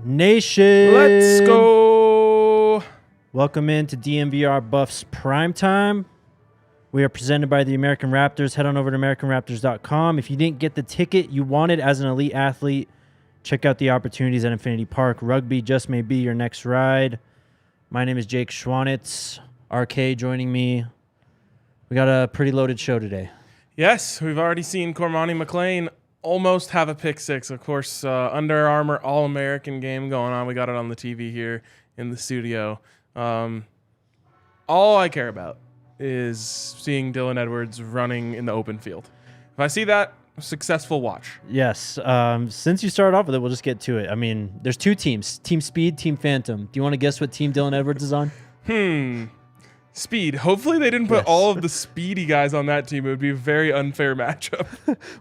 Nation. Let's go. Welcome into DNVR Buffs Primetime. We are presented by the American Raptors. Head on over to AmericanRaptors.com. If you didn't get the ticket you wanted as an elite athlete, check out the opportunities at Infinity Park. Rugby just may be your next ride. My name is Jake Schwanitz. RK joining me. We got a pretty loaded show today. Yes, we've already seen Cormani McLean almost have a pick six. Of course, Under Armour All-American game going on. We got it on the TV here in the studio. All I care about is seeing Dylan Edwards running in the open field. If I see that, successful watch. Yes. Since you started off with it, we'll just get to it. I mean, there's two teams, Team Speed, Team Phantom. Do you want to guess what team Dylan Edwards is on? Speed. Hopefully they didn't put all of the speedy guys on that team. It would be a very unfair matchup.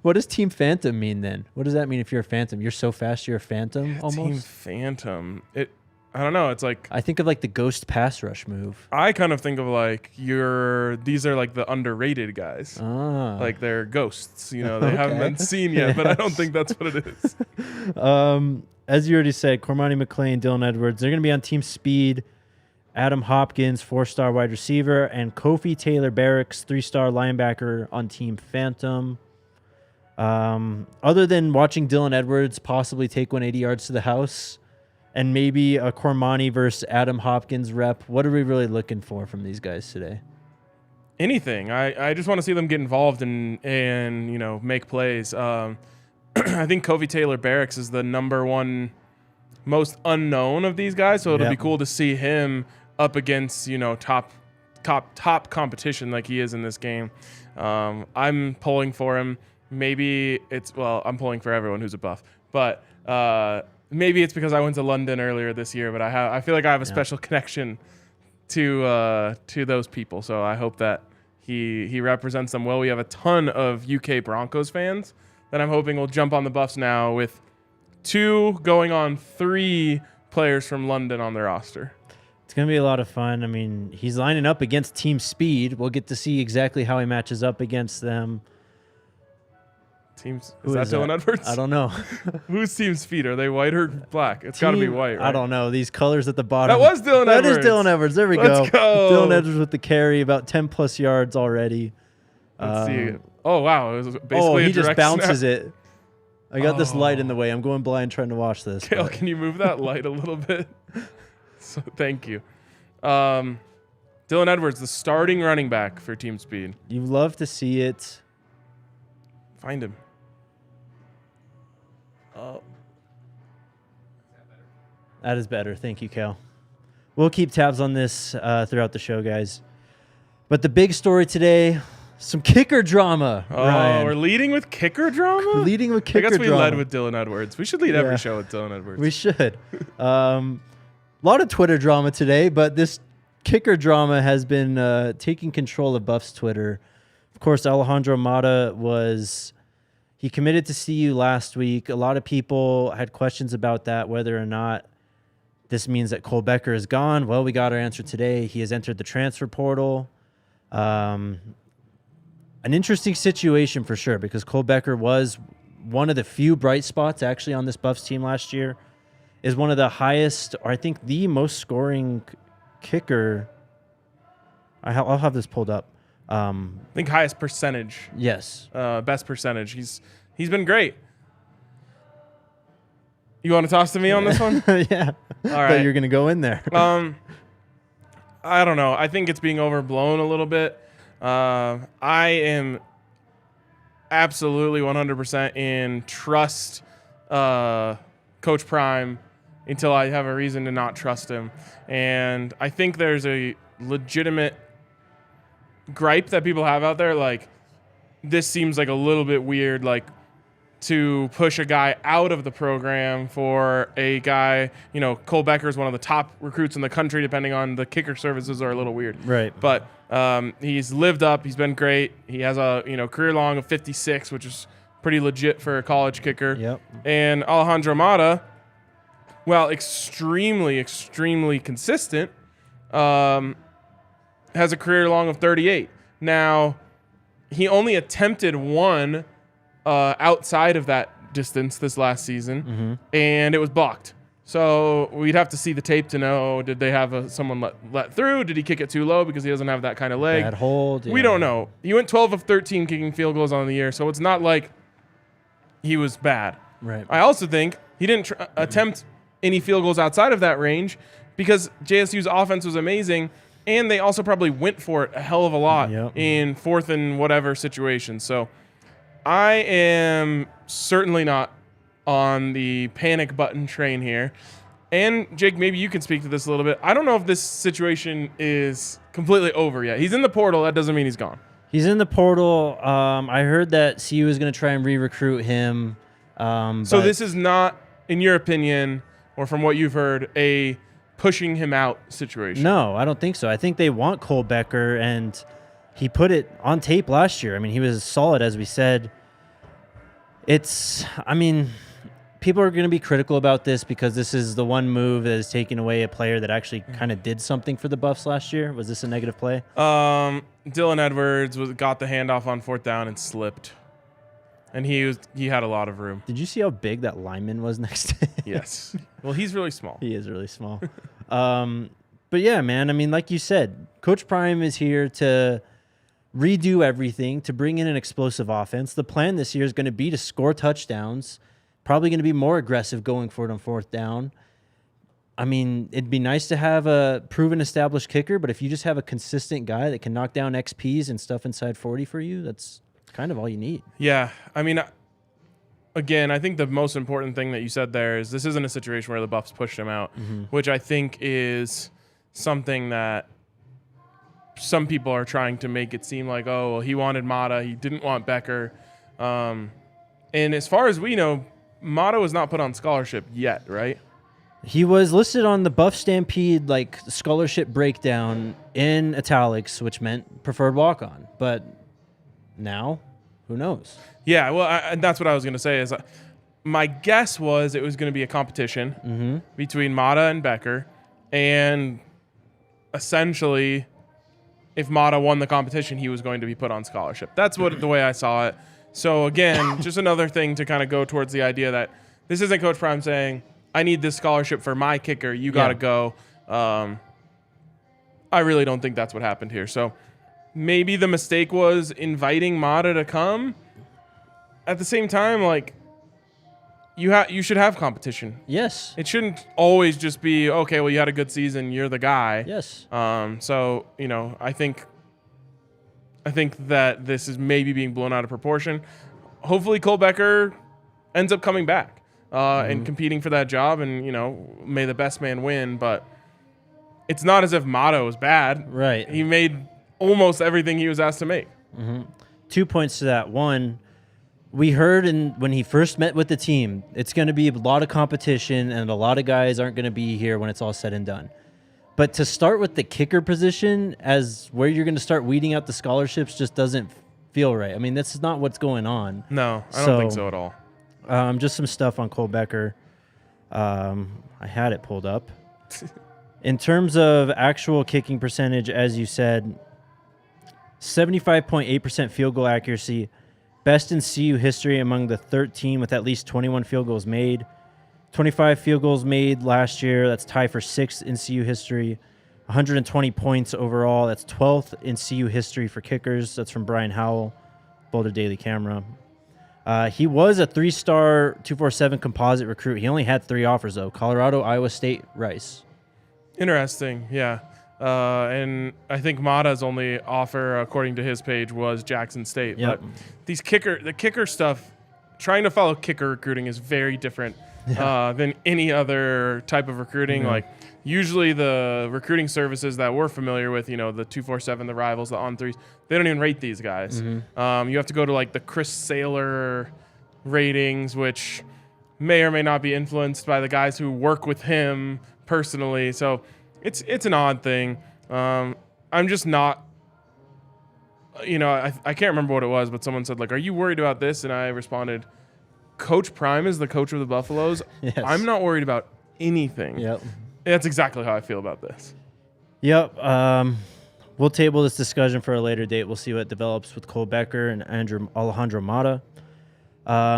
What does Team Phantom mean then? What does that mean if you're a Phantom? You're so fast you're a Phantom almost? Team Phantom. I don't know. It's like I think of like the Ghost Pass Rush move. I kind of think of like these are like the underrated guys. Like they're ghosts, they haven't been seen yet, but I don't think that's what it is. As you already said, Cormani McLean, Dylan Edwards, they're going to be on Team Speed. Adam Hopkins, 4-star wide receiver, and Kofi Taylor Barracks, 3-star linebacker on Team Phantom. Other than watching Dylan Edwards possibly take 180 yards to the house, and maybe a Cormani versus Adam Hopkins rep, what are we really looking for from these guys today? Anything. I just want to see them get involved and make plays. I think Kofi Taylor Barracks is the number one most unknown of these guys, so it'll be cool to see him up against top competition like he is in this game. I'm pulling for him. Maybe I'm pulling for everyone who's a buff, but maybe it's because I went to London earlier this year, but I feel like I have a special connection to those people. So I hope that he represents them well. We have a ton of UK Broncos fans that I'm hoping will jump on the Buffs now with 2 going on 3 players from London on their roster. It's going to be a lot of fun. I mean, he's lining up against Team Speed. We'll get to see exactly how he matches up against them. Is that Dylan Edwards? I don't know. Who's Team Speed? Are they white or black? It's got to be white, right? I don't know. These colors at the bottom. That was Dylan Edwards. That is Dylan Edwards. There we Let's go. Dylan Edwards with the carry, about 10-plus yards already. Let's see. Oh, wow. It was basically he just bounces snap. it. I got this light in the way. I'm going blind trying to watch this. Kale, can you move that light a little bit? So, thank you. Dylan Edwards, the starting running back for Team Speed. You love to see it. Find him. Oh. That is better. Thank you, Cal. We'll keep tabs on this throughout the show, guys. But the big story today, some kicker drama. Oh, Ryan. We're leading with kicker drama? We're leading with kicker drama. I guess we led with Dylan Edwards. We should lead every show with Dylan Edwards. We should. A lot of Twitter drama today, but this kicker drama has been taking control of Buffs Twitter. Of course, Alejandro Mata he committed to CU last week. A lot of people had questions about that, whether or not this means that Cole Becker is gone. Well, we got our answer today. He has entered the transfer portal. An interesting situation for sure, because Cole Becker was one of the few bright spots actually on this Buffs team last year, is one of the highest, or I think the most scoring kicker. I'll have this pulled up. I think highest percentage. Yes. Best percentage. He's been great. You want to toss to me on this one? Yeah. All right. You're going to go in there. I don't know. I think it's being overblown a little bit. I am absolutely 100% in trust Coach Prime until I have a reason to not trust him. And I think there's a legitimate gripe that people have out there. Like, this seems like a little bit weird, like, to push a guy out of the program for a guy, Cole Becker is one of the top recruits in the country, depending on the kicker services are a little weird. Right. But he's lived up. He's been great. He has a, career long of 56, which is pretty legit for a college kicker. Yep. And Alejandro Mata, well, extremely, extremely consistent, has a career long of 38. Now, he only attempted one outside of that distance this last season, and it was blocked. So we'd have to see the tape to know, did they have someone let through? Did he kick it too low because he doesn't have that kind of leg? Bad hold. We don't know. He went 12 of 13 kicking field goals on the year, so it's not like he was bad. Right. I also think he didn't attempt any field goals outside of that range because JSU's offense was amazing, and they also probably went for it a hell of a lot in fourth and whatever situations. So I am certainly not on the panic button train here. And Jake, maybe you can speak to this a little bit. I don't know if this situation is completely over yet. He's in the portal. That doesn't mean he's gone. He's in the portal. I heard that CU is going to try and re-recruit him. So this is not, in your opinion, or from what you've heard, a pushing him out situation. No, I don't think so. I think they want Cole Becker, and he put it on tape last year. I mean, he was solid, as we said. People are going to be critical about this because this is the one move that is taking away a player that actually kind of did something for the Buffs last year. Was this a negative play? Dylan Edwards got the handoff on 4th down and slipped. And he had a lot of room. Did you see how big that lineman was next to him? Yes. Well, he's really small. He is really small. But yeah, man, I mean, like you said, Coach Prime is here to redo everything, to bring in an explosive offense. The plan this year is going to be to score touchdowns, probably going to be more aggressive going for it on 4th down. I mean, it'd be nice to have a proven established kicker, but if you just have a consistent guy that can knock down XPs and stuff inside 40 for you, that's kind of all you need. Yeah. I mean, again, I think the most important thing that you said there is this isn't a situation where the Buffs pushed him out, which I think is something that some people are trying to make it seem like, oh, well, he wanted Mata, he didn't want Becker. And as far as we know, Mata was not put on scholarship yet, right? He was listed on the Buff Stampede scholarship breakdown in italics, which meant preferred walk-on. But now, who knows? Yeah, well, and that's what I was going to say. Is my guess was it was going to be a competition between Mata and Becker, and essentially, if Mata won the competition, he was going to be put on scholarship. That's the way I saw it. So again, just another thing to kind of go towards the idea that this isn't Coach Prime saying, I need this scholarship for my kicker. You got to go. I really don't think that's what happened here. So maybe the mistake was inviting Mata to come. At the same time, you should have competition. Yes. It shouldn't always just be, okay, well, you had a good season, you're the guy. Yes. So, I think that this is maybe being blown out of proportion. Hopefully Cole Becker ends up coming back and competing for that job, and, may the best man win. But it's not as if Mata was bad. Right. He made almost everything he was asked to make. 2 points to that. One, we heard when he first met with the team, it's going to be a lot of competition and a lot of guys aren't going to be here when it's all said and done. But to start with the kicker position as where you're going to start weeding out the scholarships just doesn't feel right. I mean, this is not what's going on. No, I don't think so at all. Just some stuff on Cole Becker. I had it pulled up. In terms of actual kicking percentage, as you said, 75.8% field goal accuracy, best in CU history among the 13 with at least 21 field goals made. 25 field goals made last year. That's tied for 6th in CU history. 120 points overall. That's 12th in CU history for kickers. That's from Brian Howell, Boulder Daily Camera. He was a 3-star 247 composite recruit. He only had 3 offers, though. Colorado, Iowa State, Rice. Interesting, yeah. And I think Mata's only offer, according to his page, was Jackson State. Yep. But the kicker stuff, trying to follow kicker recruiting is very different than any other type of recruiting. Like usually the recruiting services that we're familiar with, the 247, the Rivals, the On3s, they don't even rate these guys. You have to go to the Chris Saylor ratings, which may or may not be influenced by the guys who work with him personally. So it's an odd thing. I'm just not, I can't remember what it was, but someone said, are you worried about this? And I responded, Coach Prime is the coach of the Buffaloes. Yes. I'm not worried about anything. Yep. That's exactly how I feel about this. Yep. We'll table this discussion for a later date. We'll see what develops with Cole Becker and Alejandro Mata.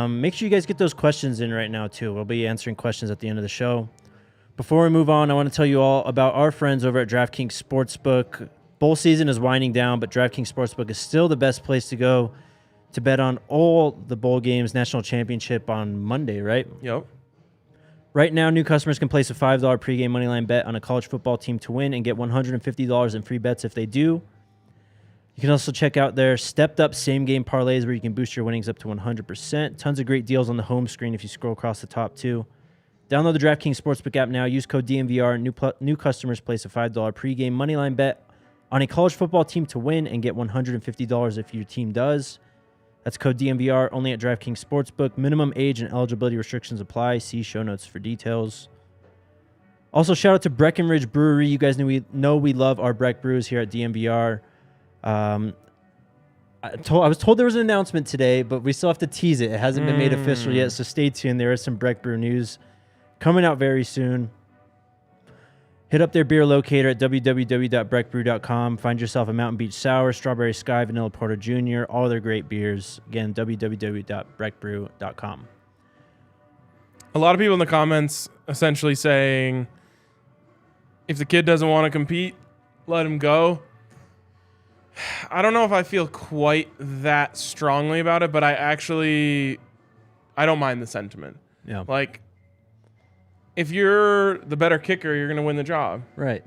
Make sure you guys get those questions in right now, too. We'll be answering questions at the end of the show. Before we move on, I want to tell you all about our friends over at DraftKings Sportsbook. Bowl season is winding down, but DraftKings Sportsbook is still the best place to go to bet on all the bowl games, national championship on Monday, right? Yep. Right now, new customers can place a $5 pregame moneyline bet on a college football team to win and get $150 in free bets if they do. You can also check out their stepped-up same-game parlays where you can boost your winnings up to 100%. Tons of great deals on the home screen if you scroll across the top, too. Download the DraftKings Sportsbook app now. Use code DNVR. New customers place a $5 pregame moneyline bet on a college football team to win and get $150 if your team does. That's code DNVR only at DraftKings Sportsbook. Minimum age and eligibility restrictions apply. See show notes for details. Also, shout out to Breckenridge Brewery. You guys know we love our Breck brews here at DNVR. I was told there was an announcement today, but we still have to tease it. It hasn't been made official yet, so stay tuned. There is some Breck Brew news coming out very soon. Hit up their beer locator at www.breckbrew.com. Find yourself a Mountain Beach Sour, Strawberry Sky, Vanilla Porter Jr., all their great beers. Again, www.breckbrew.com. A lot of people in the comments essentially saying, if the kid doesn't want to compete, let him go. I don't know if I feel quite that strongly about it, but I don't mind the sentiment. Yeah. Like, if you're the better kicker, you're going to win the job. Right.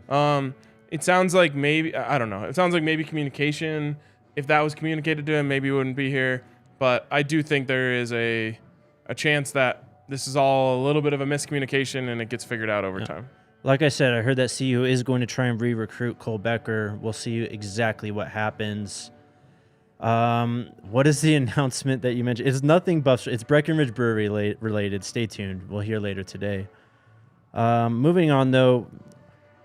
It sounds like maybe, I don't know. It sounds like maybe communication, if that was communicated to him, maybe he wouldn't be here. But I do think there is a chance that this is all a little bit of a miscommunication and it gets figured out over time. Like I said, I heard that CU is going to try and re-recruit Cole Becker. We'll see exactly what happens. What is the announcement that you mentioned? It's nothing Buffs. It's Breckenridge Brewery related. Stay tuned. We'll hear later today. Moving on, though,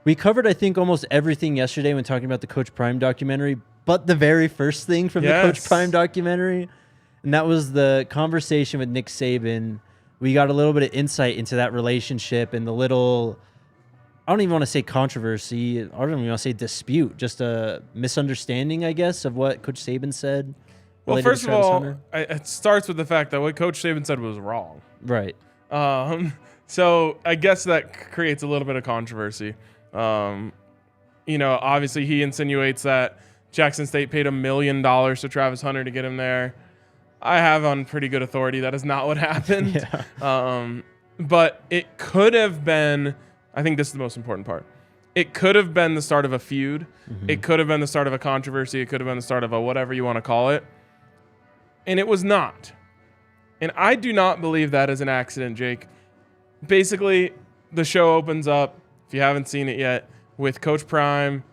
we covered, I think, almost everything yesterday when talking about the Coach Prime documentary, but the very first thing from the Coach Prime documentary, and that was the conversation with Nick Saban. We got a little bit of insight into that relationship and the little... I don't even want to say controversy. I don't even want to say dispute. Just a misunderstanding, I guess, of what Coach Saban said. Well, first of all, it starts with the fact that what Coach Saban said was wrong. Right. So I guess that creates a little bit of controversy. Obviously he insinuates that Jackson State paid $1 million to Travis Hunter to get him there. I have on pretty good authority that is not what happened. Yeah. But it could have been... I think this is the most important part. It could have been the start of a feud. Mm-hmm. It could have been the start of a controversy. It could have been the start of a whatever you want to call it. And it was not. And I do not believe that is an accident, Jake. Basically, the show opens up, if you haven't seen it yet, with Coach Prime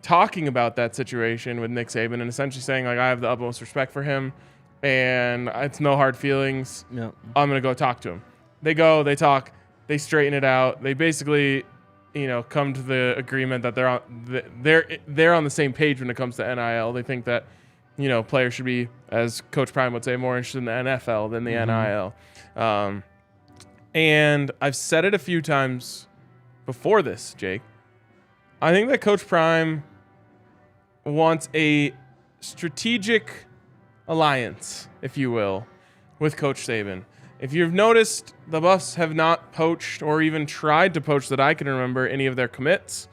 talking about that situation with Nick Saban and essentially saying, like, I have the utmost respect for him and it's no hard feelings. Yep. I'm going to go talk to him. They go, they talk. They straighten it out. They basically, come to the agreement that they're on the same page when it comes to NIL. They think that, players should be, as Coach Prime would say, more interested in the NFL than the NIL. And I've said it a few times before this, Jake. I think that Coach Prime wants a strategic alliance, if you will, with Coach Saban. If you've noticed, the Buffs have not poached or even tried to poach that I can remember any of their commits.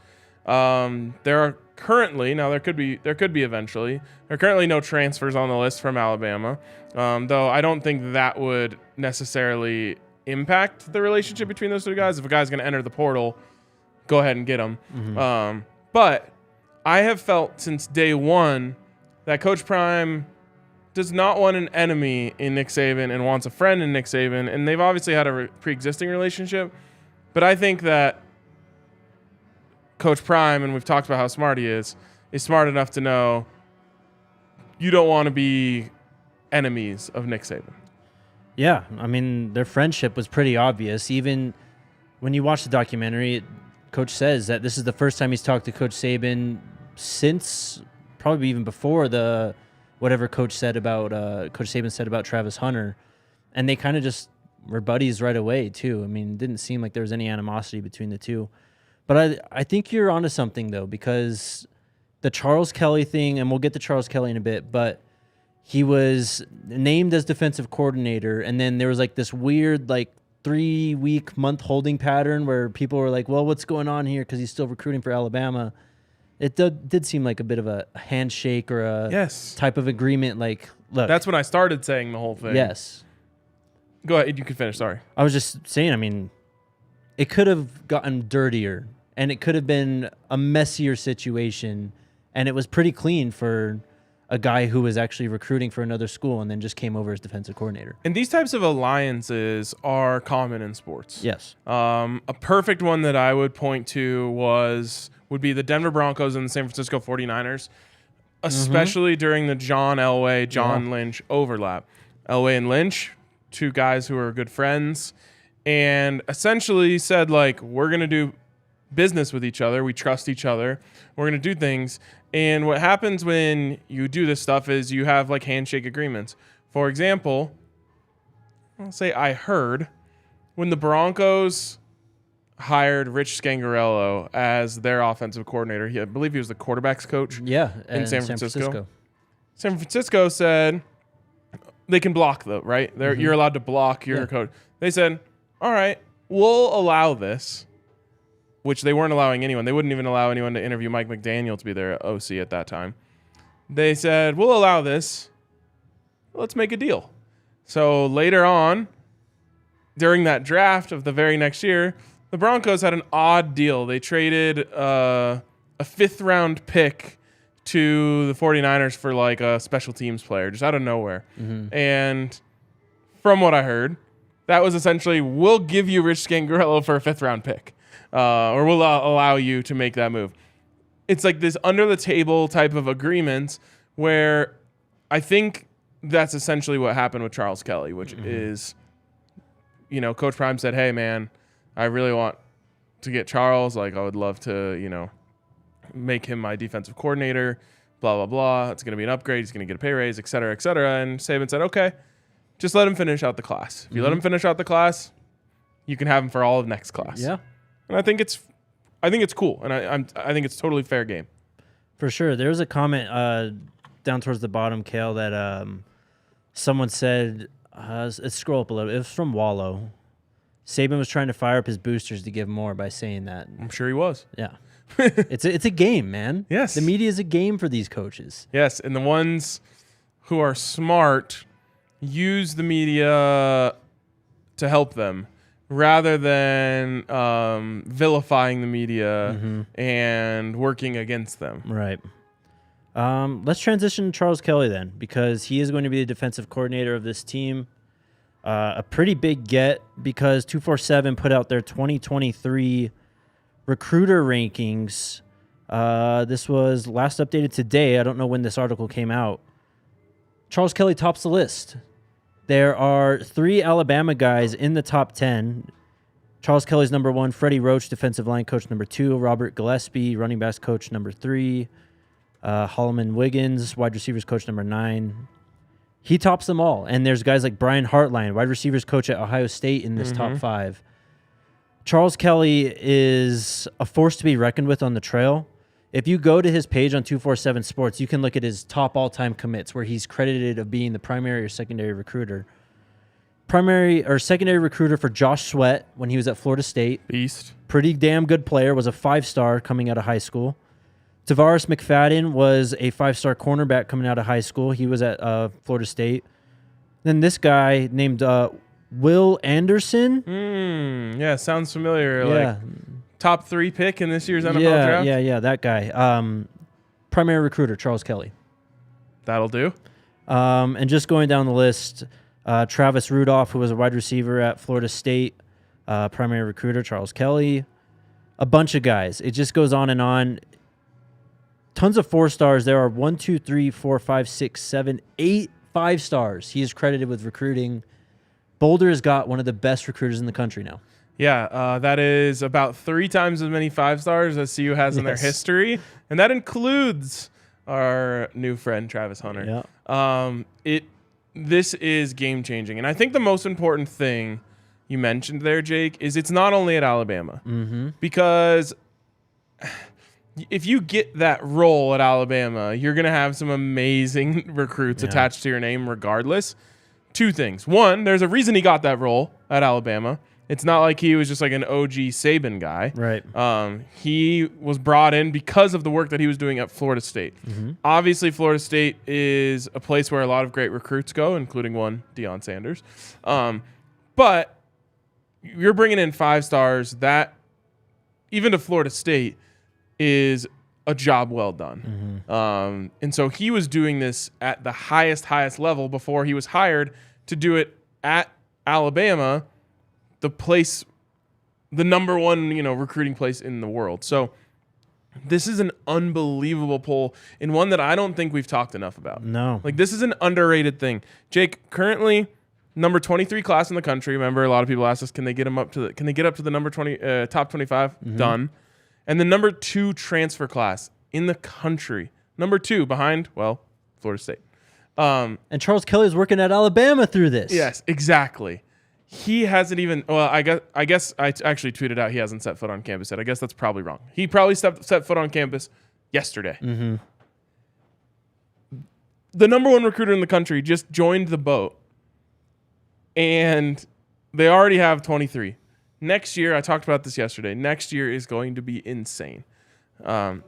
There are currently, now there could be eventually, there are currently no transfers on the list from Alabama, though I don't think that would necessarily impact the relationship between those two guys. If a guy's going to enter the portal, go ahead and get him. Mm-hmm. But I have felt since day one that Coach Prime does not want an enemy in Nick Saban and wants a friend in Nick Saban, and they've obviously had a pre-existing relationship, but I think that Coach Prime, and we've talked about how smart he is smart enough to know you don't want to be enemies of Nick Saban. Yeah, I mean, their friendship was pretty obvious. Even when you watch the documentary, Coach says that this is the first time he's talked to Coach Saban since probably even before the whatever Coach Saban said about Travis Hunter, and they kind of just were buddies right away too. I mean, it didn't seem like there was any animosity between the two. But I think you're onto something though, because the Charles Kelly thing, and we'll get to Charles Kelly in a bit, but he was named as defensive coordinator, and then there was like this weird like 3-week, month holding pattern where people were like, well, what's going on here? Because he's still recruiting for Alabama. It did seem like a bit of a handshake or a type of agreement. Like, look. That's when I started saying the whole thing. Yes. Go ahead. You can finish. Sorry. I was just saying, I mean, it could have gotten dirtier and it could have been a messier situation. And it was pretty clean for a guy who was actually recruiting for another school and then just came over as defensive coordinator. And these types of alliances are common in sports. Yes. A perfect one that I would point to would be the Denver Broncos and the San Francisco 49ers, especially during the John Elway, John Lynch overlap. Elway and Lynch, two guys who are good friends, and essentially said, like, we're going to do business with each other. We trust each other. We're going to do things. And what happens when you do this stuff is you have like handshake agreements. For example, I'll say I heard when the Broncos hired Rich Scangarello as their offensive coordinator. I believe he was the quarterback's coach in San Francisco. San Francisco said they can block though, right? You're allowed to block your coach. They said, all right, we'll allow this, which they weren't allowing anyone. They wouldn't even allow anyone to interview Mike McDaniel to be their OC at that time. They said, we'll allow this. Let's make a deal. So later on, during that draft of the very next year, the Broncos had an odd deal. They traded a 5th-round pick to the 49ers for like a special teams player, just out of nowhere. And from what I heard, that was essentially, we'll give you Rich Scangarello for a 5th-round pick. Or we'll allow you to make that move. It's like this under-the-table type of agreement where I think that's essentially what happened with Charles Kelly, which is, Coach Prime said, hey, man, I really want to get Charles. Like, I would love to, make him my defensive coordinator, blah, blah, blah. It's going to be an upgrade. He's going to get a pay raise, et cetera, et cetera. And Saban said, okay, just let him finish out the class. If you let him finish out the class, you can have him for all of next class. Yeah. And I think it's cool, and I think it's totally fair game. For sure. There was a comment down towards the bottom, Kale, that someone said, let's scroll up a little. It was from Wallow. Saban was trying to fire up his boosters to give more by saying that. I'm sure he was. Yeah. It's a game, man. Yes. The media is a game for these coaches. Yes, and the ones who are smart use the media to help them, rather than vilifying the media and working against them. Right. Let's transition to Charles Kelly then, because he is going to be the defensive coordinator of this team. A pretty big get, because 247 put out their 2023 recruiter rankings. This was last updated today. I don't know when this article came out. Charles Kelly tops the list. There are 3 Alabama guys in the top 10. Charles Kelly's number 1, Freddie Roach, defensive line coach number 2, Robert Gillespie, running backs coach number 3, Holloman Wiggins, wide receivers coach number 9. He tops them all. And there's guys like Brian Hartline, wide receivers coach at Ohio State, in this top 5. Charles Kelly is a force to be reckoned with on the trail. If you go to his page on 247 Sports, you can look at his top all-time commits where he's credited of being the primary or secondary recruiter. Primary or secondary recruiter for Josh Sweat when he was at Florida State. Beast. Pretty damn good player, was a 5-star coming out of high school. Tavares McFadden was a 5-star cornerback coming out of high school. He was at Florida State. Then this guy named Will Anderson. Yeah, sounds familiar. Yeah. Like top 3 pick in this year's NFL draft. Yeah, that guy. Primary recruiter, Charles Kelly. That'll do. And just going down the list, Travis Rudolph, who was a wide receiver at Florida State, primary recruiter, Charles Kelly. A bunch of guys. It just goes on and on. Tons of 4-stars. There are 1, 2, 3, 4, 5, 6, 7, 8 5-stars. He is credited with recruiting. Boulder has got one of the best recruiters in the country now. Yeah, that is about 3 times as many 5-stars as CU has in their history, and that includes our new friend Travis Hunter. Yeah. This is game changing, and I think the most important thing you mentioned there, Jake, is it's not only at Alabama, because if you get that role at Alabama, you're going to have some amazing recruits attached to your name regardless. 2 things. 1, there's a reason he got that role at Alabama. It's not like he was just like an OG Saban guy. Right. He was brought in because of the work that he was doing at Florida State. Obviously, Florida State is a place where a lot of great recruits go, including one, Deion Sanders. But you're bringing in 5 stars. That, even to Florida State, is a job well done. And so he was doing this at the highest level before he was hired to do it at Alabama, the number one, recruiting place in the world. So this is an unbelievable poll, and one that I don't think we've talked enough about. No. Like, this is an underrated thing. Jake, currently number 23 class in the country. Remember, a lot of people asked us, can they get up to the number 20 top 25? Done. And the number 2 transfer class in the country. Number 2 behind, Florida State. And Charles Kelly is working at Alabama through this. Yes, exactly. He hasn't even. Well, I guess I actually tweeted out he hasn't set foot on campus yet. I guess that's probably wrong. He probably set foot on campus yesterday. The number 1 recruiter in the country just joined the boat, and they already have 23. Next year, I talked about this yesterday. Next year is going to be insane. I'm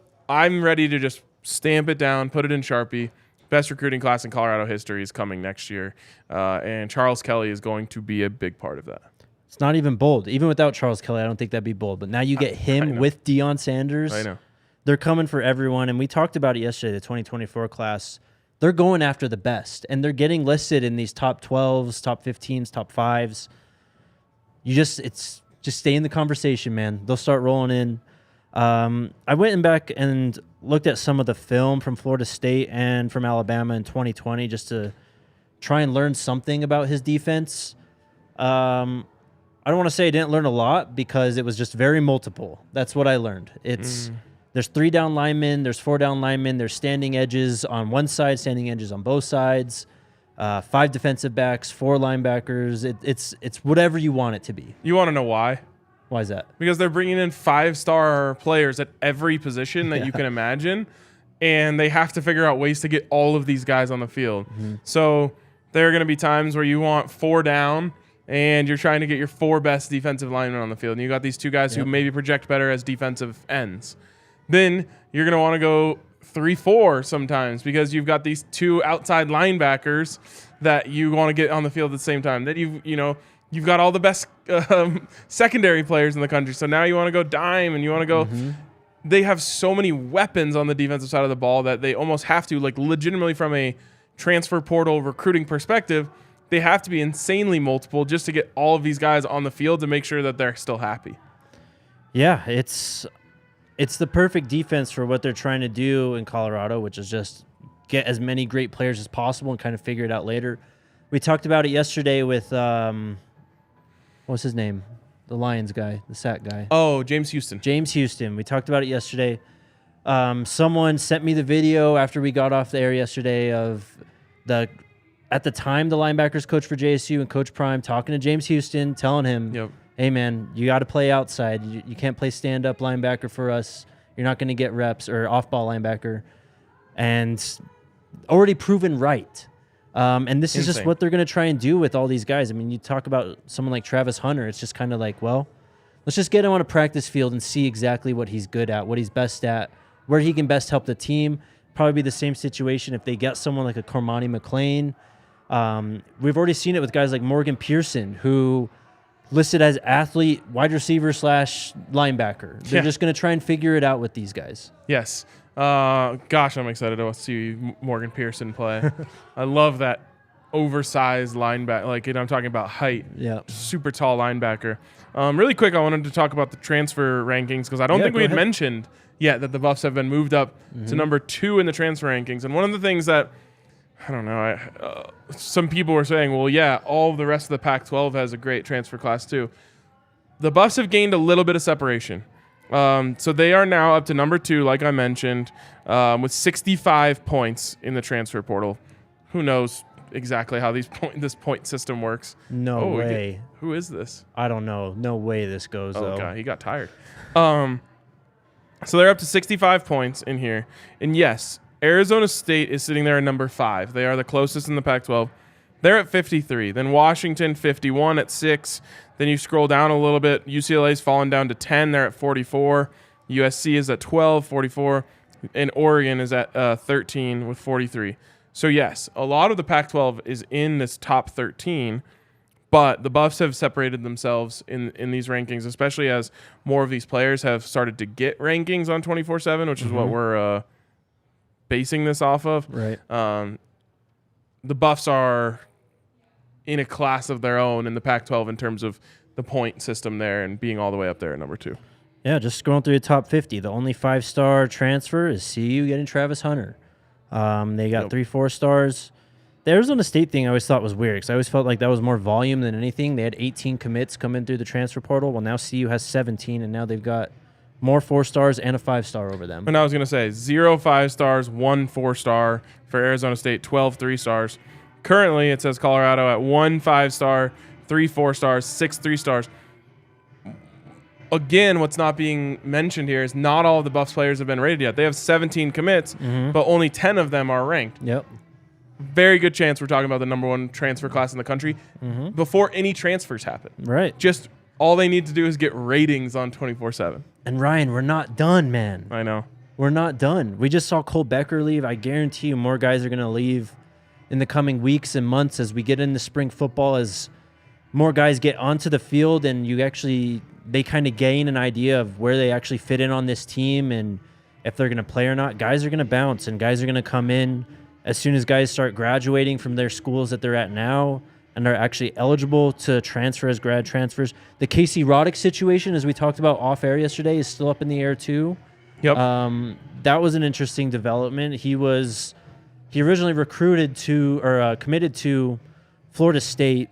ready to just stamp it down, put it in Sharpie. Best recruiting class in Colorado history is coming next year, and Charles Kelly is going to be a big part of that. It's not even bold. Even without Charles Kelly, I don't think that'd be bold. But now you get him with Deion Sanders. I know. They're coming for everyone, and we talked about it yesterday, the 2024 class. They're going after the best, and they're getting listed in these top 12s, top 15s, top 5s. Just stay in the conversation, man. They'll start rolling in. I went back and looked at some of the film from Florida State and from Alabama in 2020 just to try and learn something about his defense. I don't want to say I didn't learn a lot because it was just very multiple. That's what I learned. There's 3 down linemen, there's 4 down linemen, there's standing edges on one side, standing edges on both sides, 5 defensive backs, 4 linebackers. It's whatever you want it to be. You want to know why? Why is that? Because they're bringing in 5-star players at every position that you can imagine, and they have to figure out ways to get all of these guys on the field. So there are going to be times where you want 4 down, and you're trying to get your 4 best defensive linemen on the field, and you got these 2 guys who maybe project better as defensive ends. Then you're going to want to go 3-4 sometimes because you've got these 2 outside linebackers that you want to get on the field at the same time. That you've got all the best secondary players in the country. So now you want to go dime and you want to go. They have so many weapons on the defensive side of the ball that they almost have to, like, legitimately from a transfer portal recruiting perspective, they have to be insanely multiple just to get all of these guys on the field to make sure that they're still happy. Yeah, it's the perfect defense for what they're trying to do in Colorado, which is just get as many great players as possible and kind of figure it out later. We talked about it yesterday with what's his name? The Lions guy, the sack guy. Oh, James Houston. James Houston. We talked about it yesterday. Someone sent me the video after we got off the air yesterday of at the time, the linebackers coach for JSU and Coach Prime talking to James Houston, telling him, hey, man, you got to play outside. You can't play stand-up linebacker for us. You're not going to get reps, or off-ball linebacker. And already proven right. And this is just what they're going to try and do with all these guys. I mean, you talk about someone like Travis Hunter. It's just kind of like, well, let's just get him on a practice field and see exactly what he's good at, what he's best at, where he can best help the team. Probably be the same situation if they get someone like a Cormani McLean. We've already seen it with guys like Morgan Pearson, who listed as athlete, wide receiver / linebacker. They're just going to try and figure it out with these guys. Yes. Gosh, I'm excited to see Morgan Pearson play. I love that oversized linebacker. Like, I'm talking about height. Yeah. Super tall linebacker. Really quick, I wanted to talk about the transfer rankings because I don't think we had mentioned yet that the Buffs have been moved up to number 2 in the transfer rankings. And one of the things that, I don't know, some people were saying, well, yeah, all of the rest of the Pac-12 has a great transfer class too. The Buffs have gained a little bit of separation. So they are now up to number 2, like I mentioned, with 65 points in the transfer portal. Who knows exactly how this point system works? No way. Who is this? I don't know. No way this goes, though. Oh, God, he got tired. So they're up to 65 points in here. And yes, Arizona State is sitting there at number 5. They are the closest in the Pac-12. They're at 53. Then Washington, 51 at 6. Then you scroll down a little bit. UCLA's fallen down to 10. They're at 44. USC is at 12, 44. And Oregon is at 13 with 43. So, yes, a lot of the Pac-12 is in this top 13. But the Buffs have separated themselves in these rankings, especially as more of these players have started to get rankings on 24/7, which is what we're basing this off of. Right. The Buffs are in a class of their own in the Pac-12 in terms of the point system there and being all the way up there at number 2. Yeah, just scrolling through the top 50. The only 5-star transfer is CU getting Travis Hunter. They got 3 4-stars. The Arizona State thing I always thought was weird because I always felt like that was more volume than anything. They had 18 commits come in through the transfer portal. Well, now CU has 17, and now they've got more 4-stars and a 5-star over them. And I was going to say 0 5-stars, 1 4-star for Arizona State, 12 3-stars. Currently, it says Colorado at 1 5-star, 3 4-stars, 6 3-stars. Again, what's not being mentioned here is not all of the Buffs players have been rated yet. They have 17 commits, but only 10 of them are ranked. Yep. Very good chance we're talking about the number 1 transfer class in the country before any transfers happen. Right. Just all they need to do is get ratings on 24/7. And Ryan, we're not done, man. I know. We're not done. We just saw Cole Becker leave. I guarantee you more guys are going to leave in the coming weeks and months as we get into spring football, as more guys get onto the field and they kind of gain an idea of where they actually fit in on this team and if they're going to play or not. Guys are going to bounce and guys are going to come in as soon as guys start graduating from their schools that they're at now and are actually eligible to transfer as grad transfers. The Casey Roddick situation, as we talked about off air yesterday, is still up in the air too. Yep. That was an interesting development. He originally committed to Florida State,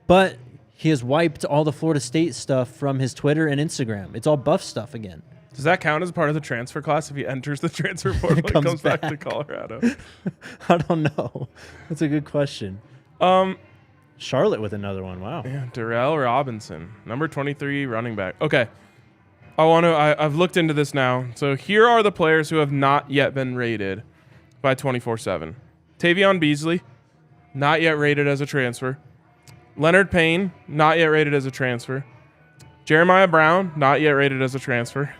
but he has wiped all the Florida State stuff from his Twitter and Instagram. It's all Buff stuff again. Does that count as part of the transfer class if he enters the transfer portal and comes back to Colorado? I don't know. That's a good question. Charlotte with another one. Wow. Yeah, Darrell Robinson, number 23 running back. Okay. I've looked into this now. So here are the players who have not yet been rated by 24/7. Tavion Beasley, not yet rated as a transfer. Leonard Payne, not yet rated as a transfer. Jeremiah Brown, not yet rated as a transfer.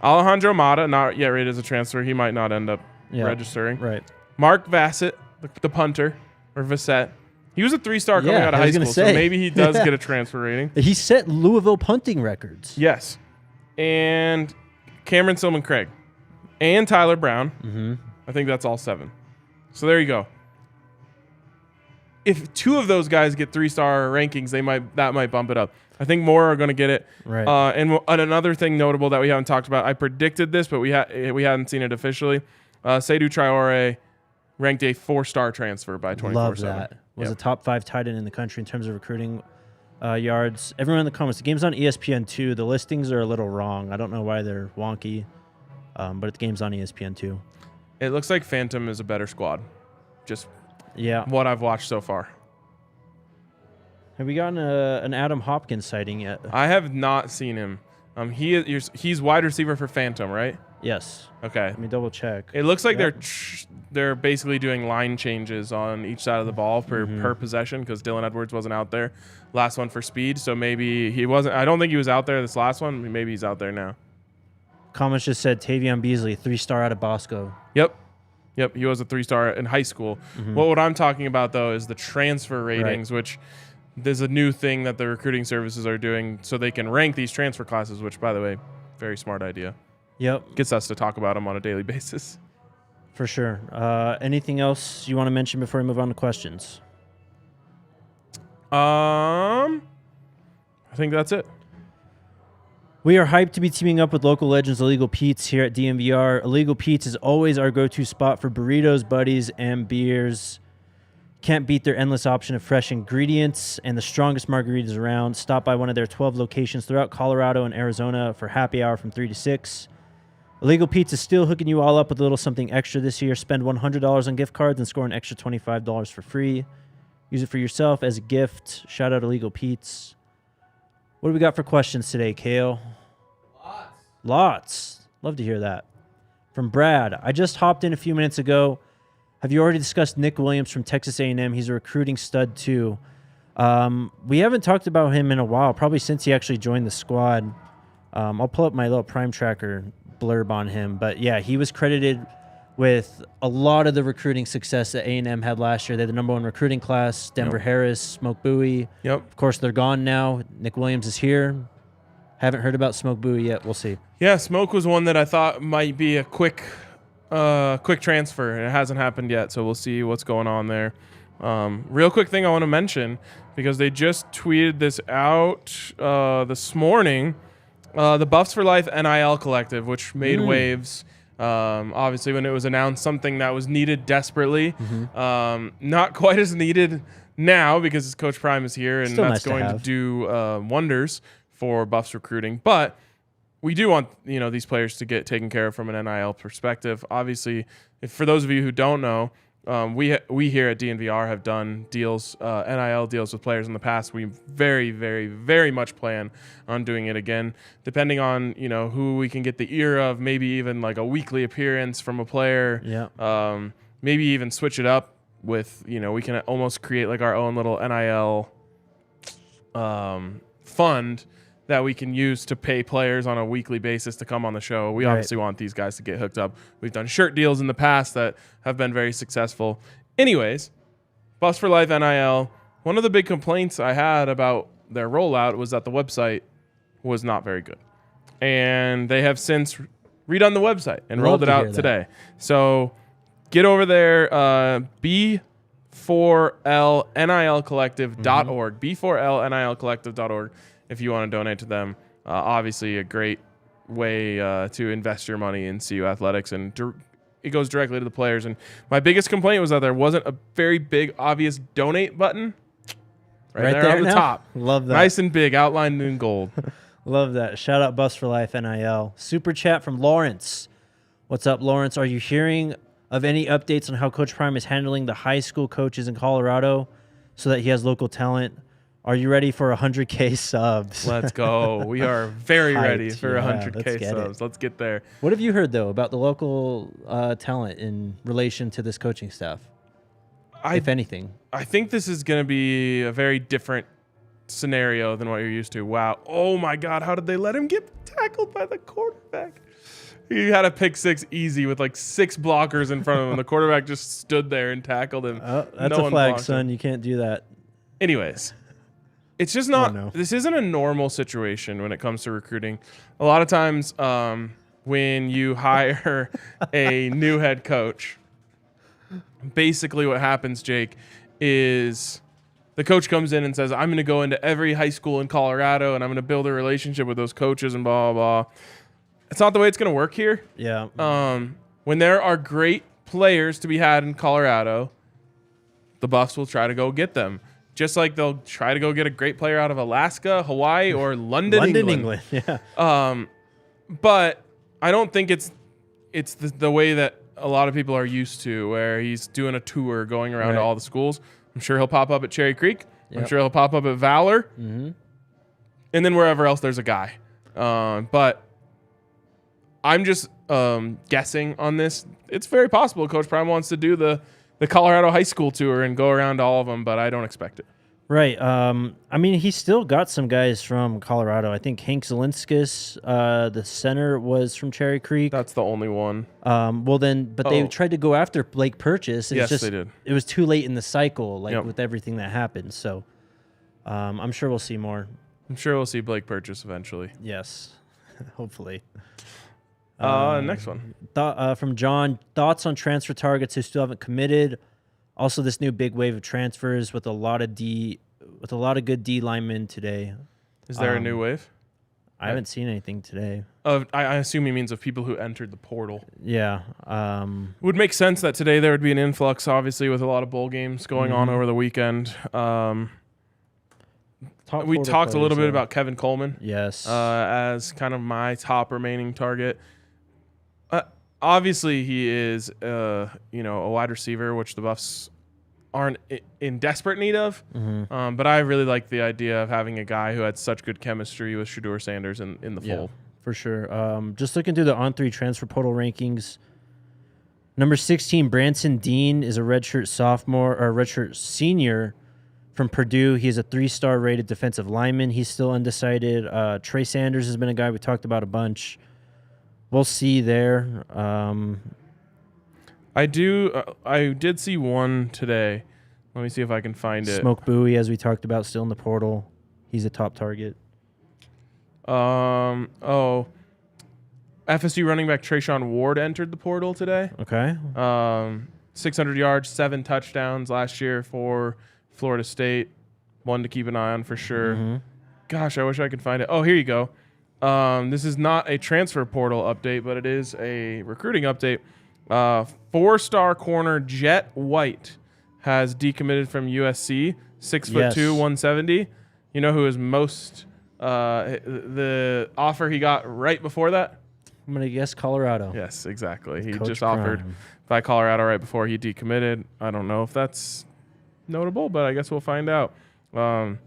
Alejandro Mata, not yet rated as a transfer. He might not end up registering. Right. Mark Vassett, the punter, or Vassett. He was a 3-star coming out of high school, so maybe he does get a transfer rating. He set Louisville punting records. Yes. And Cameron Silman Craig. And Tyler Brown. I think that's all 7. So there you go. If 2 of those guys get 3-star rankings, that might bump it up. I think more are going to get it. Right. And another thing notable that we haven't talked about, I predicted this, but we hadn't seen it officially. Seydou Traore ranked a 4-star transfer by 24/7. Love that. Was a top 5 tight end in the country in terms of recruiting yards. Everyone in the comments, the game's on ESPN2. The listings are a little wrong. I don't know why they're wonky, but the game's on ESPN2. It looks like Phantom is a better squad. Just what I've watched so far. Have we gotten an Adam Hopkins sighting yet? I have not seen him. He's wide receiver for Phantom, right? Yes. Okay. Let me double check. It looks like they're basically doing line changes on each side of the ball per possession because Dylan Edwards wasn't out there last one for speed. So maybe he wasn't. I don't think he was out there this last one. Maybe he's out there now. Comments just said Tavion Beasley, 3-star out of Bosco. Yep. He was a 3-star in high school. What I'm talking about, though, is the transfer ratings, which there's a new thing that the recruiting services are doing so they can rank these transfer classes, which, by the way, very smart idea. Yep. Gets us to talk about them on a daily basis. For sure. Anything else you want to mention before we move on to questions? I think that's it. We are hyped to be teaming up with local legends Illegal Pete's here at DNVR. Illegal Pete's is always our go-to spot for burritos, buddies, and beers. Can't beat their endless option of fresh ingredients and the strongest margaritas around. Stop by one of their 12 locations throughout Colorado and Arizona for happy hour from 3 to 6. Illegal Pete's is still hooking you all up with a little something extra this year. Spend $100 on gift cards and score an extra $25 for free. Use it for yourself as a gift. Shout out Illegal Pete's. What do we got for questions today, Kale? Lots. Love to hear that. From Brad. I just hopped in a few minutes ago. Have you already discussed Nick Williams from Texas A&M? He's a recruiting stud too. We haven't talked about him in a while, probably since he actually joined the squad. I'll pull up my little Prime Tracker blurb on him. But, yeah, he was credited with a lot of the recruiting success that A&M had last year. They had the number 1 recruiting class, Denver Harris, Smoke Bowie. Yep. Of course, they're gone now. Nick Williams is here. Haven't heard about Smoke Bowie yet. We'll see. Yeah, Smoke was one that I thought might be a quick transfer, and it hasn't happened yet, so we'll see what's going on there. Real quick thing I want to mention, because they just tweeted this out this morning, the Buffs for Life NIL Collective, which made waves. Obviously, when it was announced, something that was needed desperately. Not quite as needed now because Coach Prime is here, and Still that's nice going to do wonders for Buffs recruiting. But we do want these players to get taken care of from an NIL perspective. Obviously, for those of you who don't know, we here at DNVR have done deals, NIL deals with players in the past. We very, very, very much plan on doing it again, depending on who we can get the ear of. Maybe even like a weekly appearance from a player. Yeah. Maybe even switch it up with we can almost create like our own little NIL fund that we can use to pay players on a weekly basis to come on the show. We obviously want these guys to get hooked up. We've done shirt deals in the past that have been very successful. Anyways, Buffs for Life NIL, one of the big complaints I had about their rollout was that the website was not very good. And they have since redone the website and rolled it out today. So get over there, b4lnilcollective.org, b4lnilcollective.org. If you want to donate to them. Obviously a great way to invest your money in CU athletics, and it goes directly to the players. And my biggest complaint was that there wasn't a very big, obvious donate button right there on the top. Love that. Nice and big, outlined in gold. Love that. Shout out Buffs for Life NIL. Super chat from Lawrence. What's up, Lawrence? Are you hearing of any updates on how Coach Prime is handling the high school coaches in Colorado so that he has local talent? Are you ready for 100K subs? Let's go. We are very ready for 100K subs. Let's get there. What have you heard, though, about the local talent in relation to this coaching staff, if anything? I think this is going to be a very different scenario than what you're used to. Wow. Oh, my God. How did they let him get tackled by the quarterback? He had a pick six easy with like 6 blockers in front of him. The quarterback just stood there and tackled him. Oh, that's a flag, son. You can't do that. Anyways. It's just not. This isn't a normal situation when it comes to recruiting. A lot of times, when you hire a new head coach, basically what happens, Jake, is the coach comes in and says, "I'm going to go into every high school in Colorado and I'm going to build a relationship with those coaches and blah blah blah." It's not the way it's going to work here. Yeah. When there are great players to be had in Colorado, the Buffs will try to go get them. Just like they'll try to go get a great player out of Alaska, Hawaii, or London, England. Yeah. But I don't think it's the way that a lot of people are used to, where he's doing a tour going around to all the schools. I'm sure he'll pop up at Cherry Creek. Yep. I'm sure he'll pop up at Valor. Mm-hmm. And then wherever else there's a guy. But I'm just guessing on this. It's very possible Coach Prime wants to do the Colorado high school tour and go around to all of them, but I don't expect it. Right. I mean, he's still got some guys from Colorado. I think Hank Zelinskis, the center, was from Cherry Creek. That's the only one. They tried to go after Blake Purchase. Yes, they did. It was too late in the cycle, with everything that happened. So I'm sure we'll see more. I'm sure we'll see Blake Purchase eventually. Yes, hopefully. Next one. From John, thoughts on transfer targets who still haven't committed. Also, this new big wave of transfers with a lot of good D linemen today. Is there a new wave? I haven't seen anything today. I assume he means of people who entered the portal. Yeah. It would make sense that today there would be an influx, obviously, with a lot of bowl games going on over the weekend. We talked a little bit about Kevin Coleman. Yes. As kind of my top remaining target. Obviously, he is a wide receiver, which the Buffs aren't in desperate need of. Mm-hmm. But I really like the idea of having a guy who had such good chemistry with Shedeur Sanders in the fold. For sure. Just looking through the On3 transfer portal rankings, Number 16, Branson Dean is a redshirt sophomore or a redshirt senior from Purdue. He's a 3-star rated defensive lineman. He's still undecided. Trey Sanders has been a guy we talked about a bunch. We'll see there. I did see one today. Let me see if I can find it. Smoke Bowie, as we talked about, still in the portal. He's a top target. FSU running back Trayshawn Ward entered the portal today. Okay. 600 yards, 7 touchdowns last year for Florida State. One to keep an eye on for sure. Mm-hmm. Gosh, I wish I could find it. Oh, here you go. This is not a transfer portal update, but it is a recruiting update. 4-star corner Jet White has decommitted from USC. 6'2", 170. You know who is most the offer he got right before that? I'm going to guess Colorado. Yes, exactly. He Coach just Prime. offered by Colorado right before he decommitted. I don't know if that's notable, but I guess we'll find out. Sign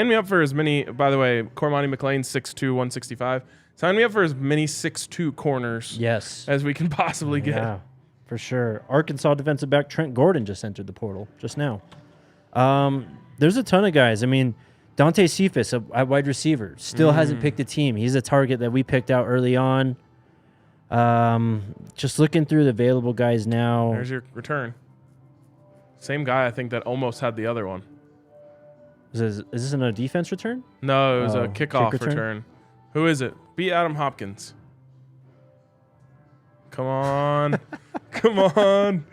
me up for as many, by the way, Cormani McLean, 6'2", 165. Sign me up for as many 6'2" corners as we can possibly get. Yeah, for sure. Arkansas defensive back Trent Gordon just entered the portal just now. There's a ton of guys. I mean, Dante Cephas, a wide receiver, still hasn't picked a team. He's a target that we picked out early on. Just looking through the available guys now. There's your return. Same guy, I think, that almost had the other one. Is this a defense return? No, it was a kickoff return. Who is it? Beat Adam Hopkins. Come on. Come on.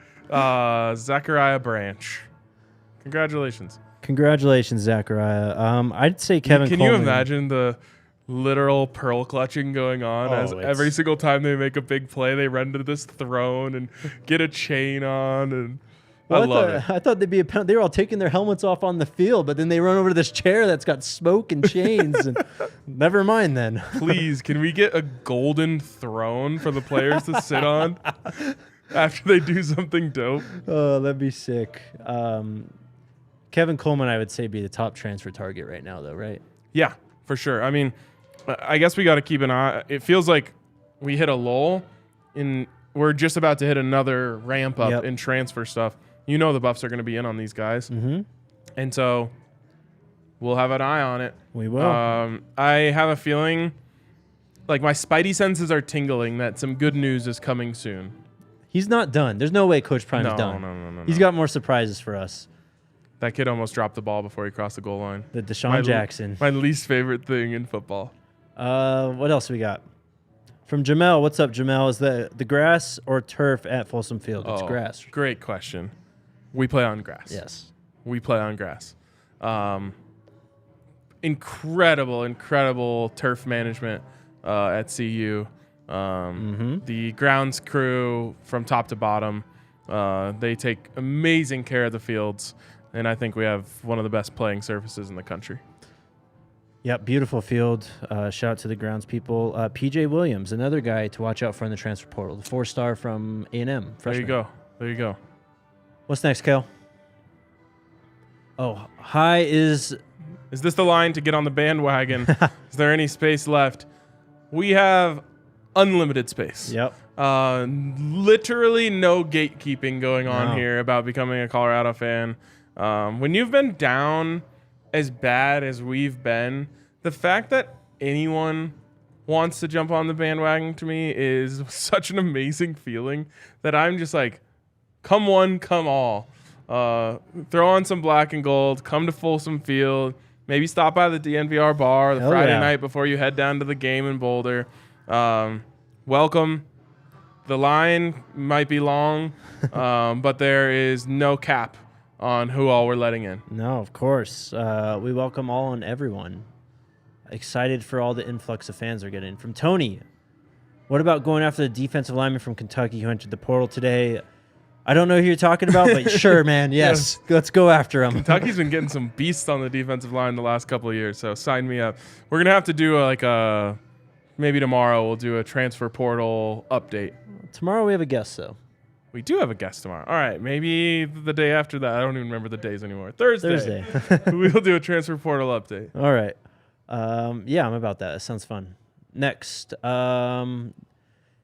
Zachariah Branch. Congratulations. Congratulations, Zachariah. I'd say Kevin Can Coleman. you imagine the literal pearl clutching going on as every single time they make a big play, they run to this throne and get a chain on? And Well, I love it. I thought they'd be they were all taking their helmets off on the field, but then they run over to this chair that's got smoke and chains. And never mind then. Please, can we get a golden throne for the players to sit on after they do something dope? Oh, that'd be sick. Kevin Coleman, I would say, be the top transfer target right now, though, right? Yeah, for sure. I mean, I guess we got to keep an eye. It feels like we hit a lull, and we're just about to hit another ramp up in transfer stuff. You know the Buffs are going to be in on these guys. Mm-hmm. And so we'll have an eye on it. We will. I have a feeling, like my spidey senses are tingling that some good news is coming soon. He's not done. There's no way Coach Prime's done. No. He's got more surprises for us. That kid almost dropped the ball before he crossed the goal line. The Deshaun Jackson. My least favorite thing in football. What else we got? From Jamel. What's up, Jamel? Is the grass or turf at Folsom Field? It's grass. Great question. We play on grass. Yes. We play on grass. Incredible turf management at CU. The grounds crew from top to bottom, they take amazing care of the fields, and I think we have one of the best playing surfaces in the country. Yep, beautiful field. Shout out to the grounds people. PJ Williams, another guy to watch out for in the transfer portal. The 4-star from A&M. Freshman. There you go. What's next, Kale? Oh, hi is this the line to get on the bandwagon? Is there any space left? We have unlimited space. Yep. Literally no gatekeeping going on here about becoming a Colorado fan. When you've been down as bad as we've been, the fact that anyone wants to jump on the bandwagon to me is such an amazing feeling that I'm just like, come one, come all. Throw on some black and gold, come to Folsom Field, maybe stop by the DNVR bar the Friday night before you head down to the game in Boulder. Welcome. The line might be long, but there is no cap on who all we're letting in. No, of course. We welcome all and everyone. Excited for all the influx of fans we're getting. From Tony, what about going after the defensive lineman from Kentucky who entered the portal today? I don't know who you're talking about, but sure, man. Yes, let's go after him. Kentucky's been getting some beasts on the defensive line the last couple of years, so sign me up. We're going to have to do maybe tomorrow we'll do a transfer portal update. Tomorrow we have a guest, though. We do have a guest tomorrow. All right, maybe the day after that. I don't even remember the days anymore. Thursday. We'll do a transfer portal update. All right. Yeah, I'm about that. It sounds fun. Next,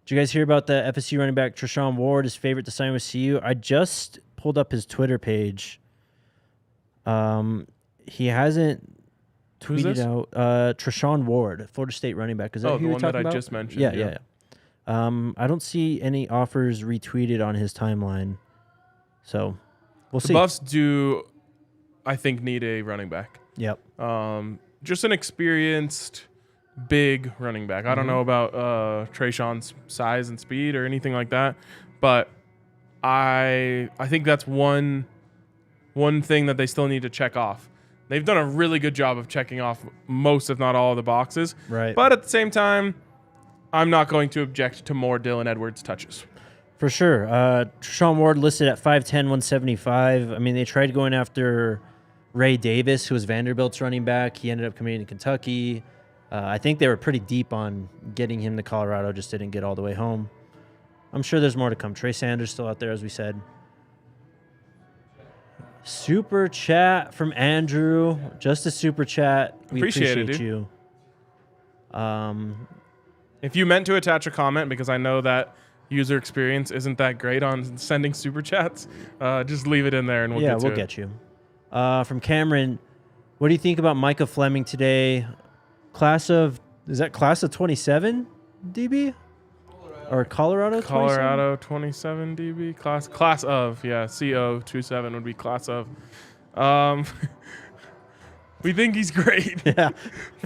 Did you guys hear about the FSU running back Treshaun Ward, his favorite to sign with CU? I just pulled up his Twitter page. He hasn't tweeted out Treshaun Ward, Florida State running back. Is that who the you're one talking that about? I just mentioned. Yeah. I don't see any offers retweeted on his timeline, so we'll see. The Buffs do, I think, need a running back. Yep. Just an experienced, big running back. I don't know about Treshaun's size and speed or anything like that, but I think that's one thing that they still need to check off. They've done a really good job of checking off most, if not all, of the boxes. Right. But at the same time, I'm not going to object to more Dylan Edwards touches. For sure. Treshaun Ward listed at 5'10", 175. I mean, they tried going after Ray Davis, who was Vanderbilt's running back. He ended up coming to Kentucky. I think they were pretty deep on getting him to Colorado, just didn't get all the way home. I'm sure there's more to come. Trey Sanders still out there, as we said. Super chat from Andrew. Just a super chat. We appreciate it, dude. you. If you meant to attach a comment, because I know that user experience isn't that great on sending super chats, just leave it in there and we'll get to it. We'll get you. From Cameron, what do you think about Micah Fleming today? Class of 27 DB? Or Colorado 27? Colorado 27 DB. Class of, yeah. CO27 would be class of. We think he's great. Yeah.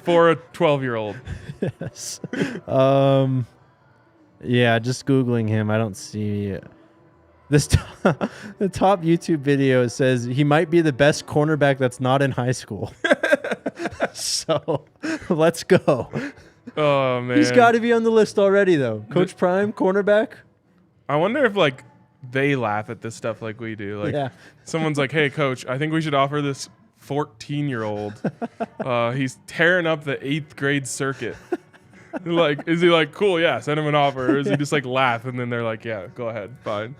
For a 12-year-old. Yes. Yeah, just Googling him. I don't see this. The top YouTube video says he might be the best cornerback that's not in high school. So let's go. Oh, man. He's got to be on the list already, though. Coach Prime, cornerback. I wonder if, like, they laugh at this stuff like we do. Like, Yeah. Someone's like, hey, coach, I think we should offer this 14-year-old. He's tearing up the 8th grade circuit. Like, is he like, cool, yeah, send him an offer? Or is he just like laugh and then they're like, yeah, go ahead, fine.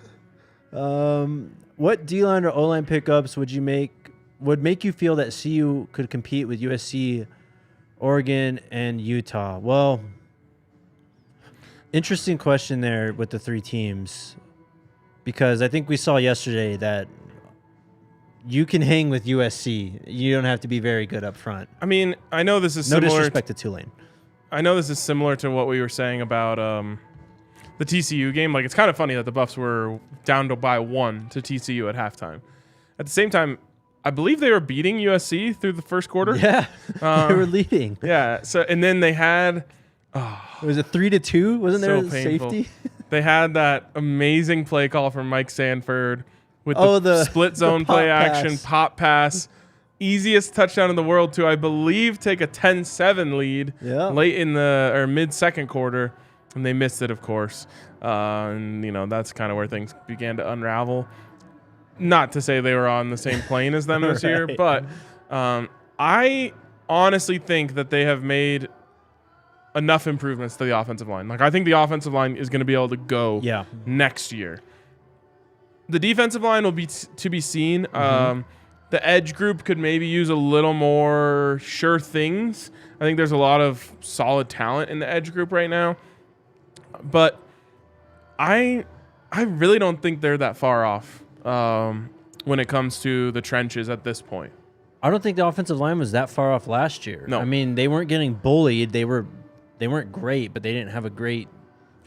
What D-line or O-line pickups would make you feel that CU could compete with USC, Oregon, and Utah? Well, interesting question there with the three teams, because I think we saw yesterday that you can hang with USC. You don't have to be very good up front. I mean, I know this is no similar. Disrespect to Tulane. I know this is similar to what we were saying about the TCU game. Like, it's kind of funny that the Buffs were down by 1 to TCU at halftime. At the same time, I believe they were beating USC through the first quarter. Yeah, they were leading. Yeah. So, and then they had Was it 3-2? Wasn't there a painful. safety? They had that amazing play call from Mike Sanford with the split zone play action, pop pass. Easiest touchdown in the world to, I believe, take a 10-7 lead late in the or mid-second quarter, and they missed it, of course. And, you know, that's kind of where things began to unravel. Not to say they were on the same plane as them this year, but I honestly think that they have made enough improvements to the offensive line. Like, I think the offensive line is going to be able to go next year. The defensive line will be to be seen. The edge group could maybe use a little more sure things. I think there's a lot of solid talent in the edge group right now. But I really don't think they're that far off when it comes to the trenches at this point. I don't think the offensive line was that far off last year. No. I mean, they weren't getting bullied. They weren't great, but they didn't have a great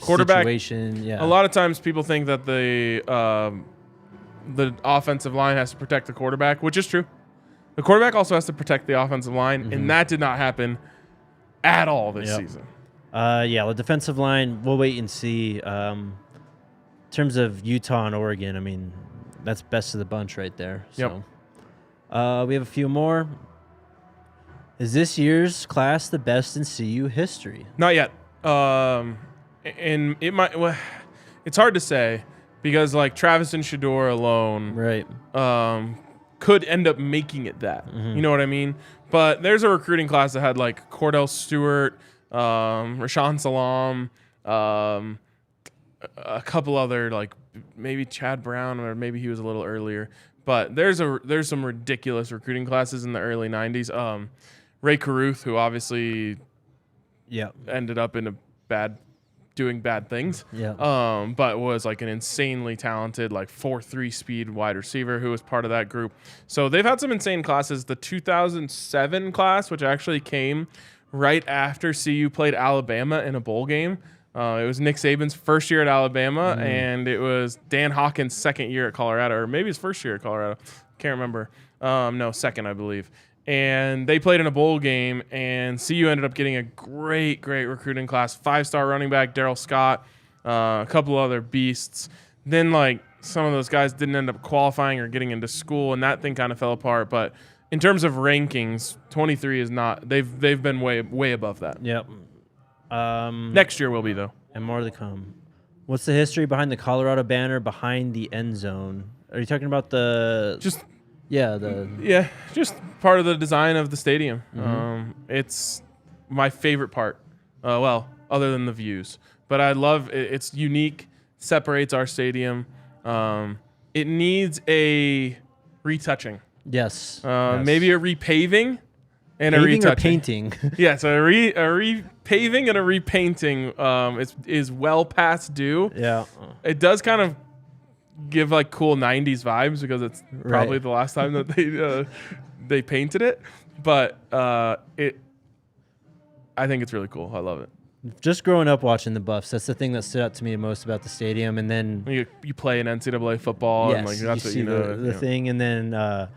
quarterback situation. Yeah. A lot of times people think that the offensive line has to protect the quarterback, which is true. The quarterback also has to protect the offensive line, and that did not happen at all this season. The defensive line, we'll wait and see. In terms of Utah and Oregon, I mean, that's best of the bunch right there. So, we have a few more. Is this year's class the best in CU history? Not yet. And it might. Well, it's hard to say. Because, like, Travis and Shador alone could end up making it that. You know what I mean? But there's a recruiting class that had, like, Cordell Stewart, Rashawn Salam, a couple other, like, maybe Chad Brown, or maybe he was a little earlier. But there's some ridiculous recruiting classes in the early 90s. Ray Caruth, who obviously ended up in a bad doing bad things. Yeah. But was like an insanely talented, like 4.3 speed wide receiver who was part of that group. So they've had some insane classes. The 2007 class, which actually came right after CU played Alabama in a bowl game. It was Nick Saban's first year at Alabama, and it was Dan Hawkins' second year at Colorado, or maybe his first year at Colorado. Can't remember. No, second, I believe. And they played in a bowl game, and CU ended up getting a great recruiting class. 5-star running back Darryl Scott, a couple other beasts. Then, like, some of those guys didn't end up qualifying or getting into school, and that thing kind of fell apart. But in terms of rankings, 23 is not. They've been way above that. Yep. Next year will be, though. And more to come. What's the history behind the Colorado banner behind the end zone? Are you talking about the... Yeah, just part of the design of the stadium. It's my favorite part. Well, other than the views. But I love it. It's unique, separates our stadium. It needs a retouching. Yes. Maybe a repaving and Paving a retouching. or painting? Yeah, so a repaving and a repainting is well past due. Yeah. It does kind of give like cool 90s vibes because it's probably the last time that they painted it. But I think it's really cool. I love it. Just growing up watching the Buffs, that's the thing that stood out to me most about the stadium. And then you play in NCAA football, and like that's what you know. The thing, and then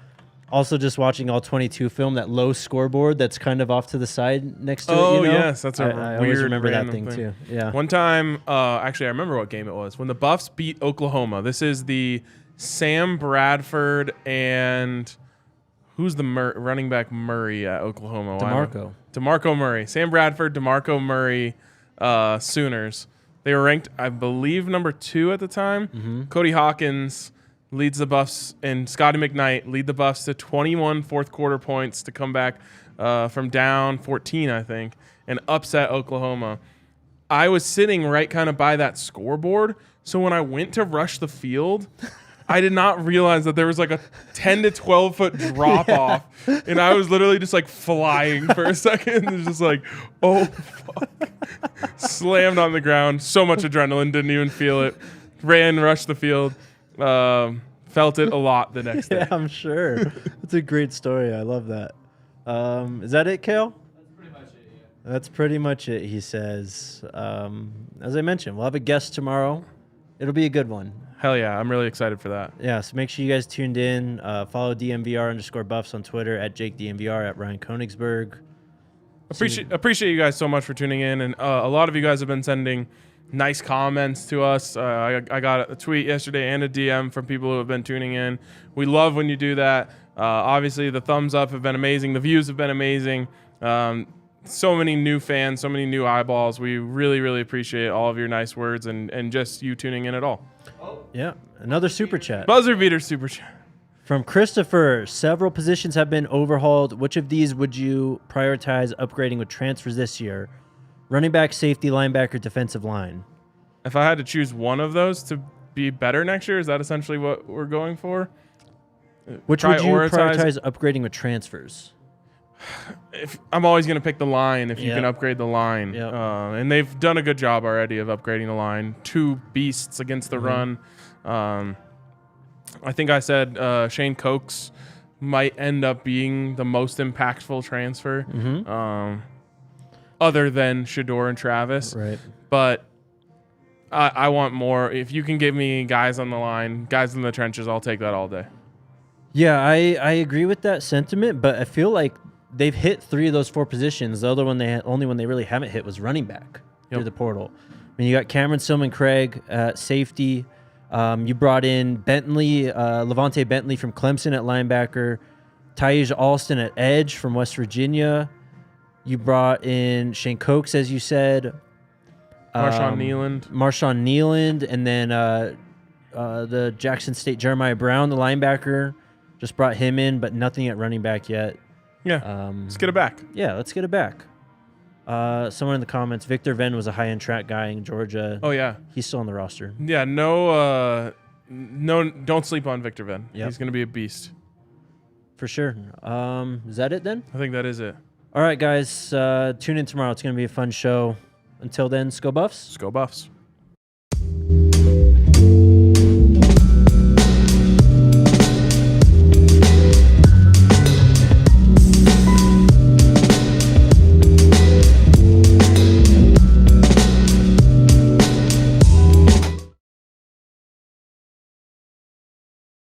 also just watching all 22 film, that low scoreboard that's kind of off to the side next to it. Oh, you know? yes, that's a I always weird remember that random thing too. Yeah. One time, actually, I remember what game it was when the Buffs beat Oklahoma. This is the Sam Bradford and who's the running back Murray at Oklahoma? DeMarco Murray. Sam Bradford, DeMarco Murray, Sooners. They were ranked, I believe, number 2 at the time. Cody Hawkins leads the Buffs, and Scotty McKnight lead the Buffs to 21 fourth quarter points to come back from down 14, I think, and upset Oklahoma. I was sitting right kind of by that scoreboard, so when I went to rush the field, I did not realize that there was like a 10 to 12 foot drop off, and I was literally just like flying for a second. It was just like, oh, fuck. Slammed on the ground. So much adrenaline, didn't even feel it. Rushed the field. Felt it a lot the next day. Yeah, I'm sure. That's a great story. I love that. Is that it, Kale? That's pretty much it, yeah. That's pretty much it, he says. As I mentioned, we'll have a guest tomorrow. It'll be a good one. Hell yeah, I'm really excited for that. Yeah, so make sure you guys tuned in. Follow DNVR_Buffs on Twitter, at JakeDNVR, at Ryan Koenigsberg. Appreciate you guys so much for tuning in, and a lot of you guys have been sending nice comments to us. I got a tweet yesterday and a DM from people who have been tuning in. We love when you do that. Obviously, the thumbs up have been amazing. The views have been amazing. So many new fans, so many new eyeballs. We really, really appreciate all of your nice words and just you tuning in at all. Yeah, another super chat. Buzzer beater super chat. From Christopher, several positions have been overhauled. Which of these would you prioritize upgrading with transfers this year? Running back, safety, linebacker, defensive line. If I had to choose one of those to be better next year, is that essentially what we're going for? Which would you prioritize upgrading with transfers? If I'm always going to pick the line if you can upgrade the line. Yep. And they've done a good job already of upgrading the line. 2 beasts against the run. I think I said Shane Cokes might end up being the most impactful transfer other than Shador and Travis. Right. But I want more. If you can give me guys on the line, guys in the trenches, I'll take that all day. Yeah, I agree with that sentiment, but I feel like they've hit 3 of those 4 positions. The other one only one they really haven't hit was running back through the portal. I mean, you got Cameron Silman-Craig at safety. You brought in Levante Bentley from Clemson at linebacker, Taij Alston at edge from West Virginia. You brought in Shane Cokes, as you said. Marshawn Nealand, and then the Jackson State Jeremiah Brown, the linebacker. Just brought him in, but nothing at running back yet. Yeah, let's get it back. Yeah, let's get it back. Someone in the comments, Victor Venn was a high-end track guy in Georgia. Oh, yeah. He's still on the roster. Yeah, no, don't sleep on Victor Venn. Yep. He's going to be a beast. For sure. Is that it then? I think that is it. All right, guys. Tune in tomorrow. It's going to be a fun show. Until then, Sco Buffs. Go Buffs.